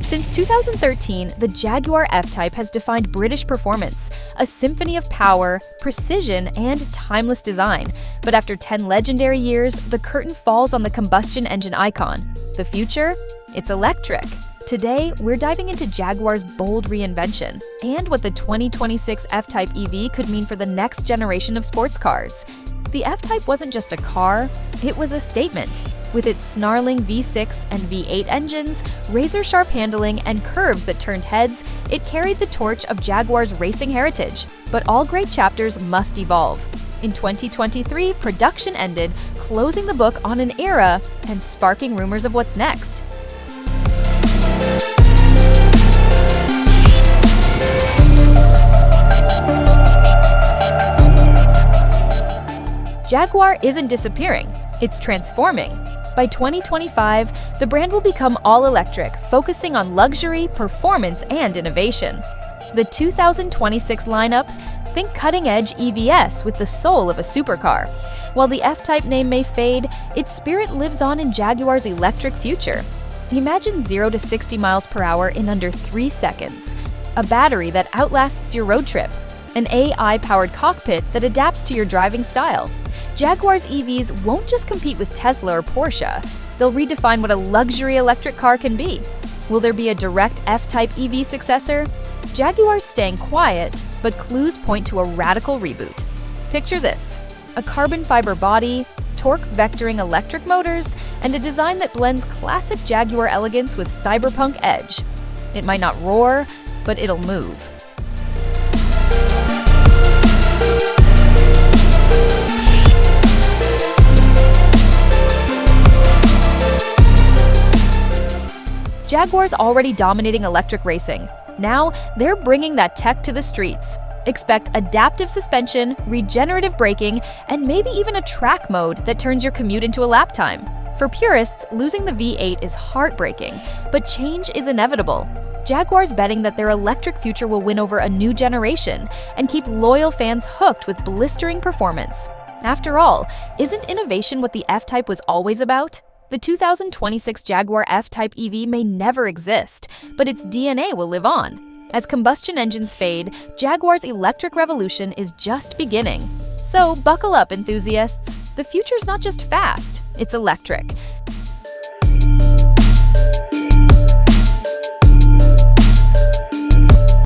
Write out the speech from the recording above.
Since 2013, the Jaguar F-Type has defined British performance, a symphony of power, precision, and timeless design. But after 10 legendary years, the curtain falls on the combustion engine icon. The future? It's electric. Today, we're diving into Jaguar's bold reinvention and what the 2026 F-Type EV could mean for the next generation of sports cars. The F-Type wasn't just a car, it was a statement. With its snarling V6 and V8 engines, razor-sharp handling, and curves that turned heads, it carried the torch of Jaguar's racing heritage. But all great chapters must evolve. In 2023, production ended, closing the book on an era and sparking rumors of what's next. Jaguar isn't disappearing, it's transforming. By 2025, the brand will become all-electric, focusing on luxury, performance, and innovation. The 2026 lineup? Think cutting-edge EVs with the soul of a supercar. While the F-Type name may fade, its spirit lives on in Jaguar's electric future. Imagine 0 to 60 miles per hour in under 3 seconds, a battery that outlasts your road trip, an AI-powered cockpit that adapts to your driving style. Jaguar's EVs won't just compete with Tesla or Porsche, they'll redefine what a luxury electric car can be. Will there be a direct F-Type EV successor? Jaguar's staying quiet, but clues point to a radical reboot. Picture this: a carbon fiber body, torque vectoring electric motors, and a design that blends classic Jaguar elegance with cyberpunk edge. It might not roar, but it'll move. Jaguar's already dominating electric racing. Now, they're bringing that tech to the streets. Expect adaptive suspension, regenerative braking, and maybe even a track mode that turns your commute into a lap time. For purists, losing the V8 is heartbreaking, but change is inevitable. Jaguar's betting that their electric future will win over a new generation and keep loyal fans hooked with blistering performance. After all, isn't innovation what the F-Type was always about? The 2026 Jaguar F-Type EV may never exist, but its DNA will live on. As combustion engines fade, Jaguar's electric revolution is just beginning. So buckle up, enthusiasts. The future's not just fast, it's electric.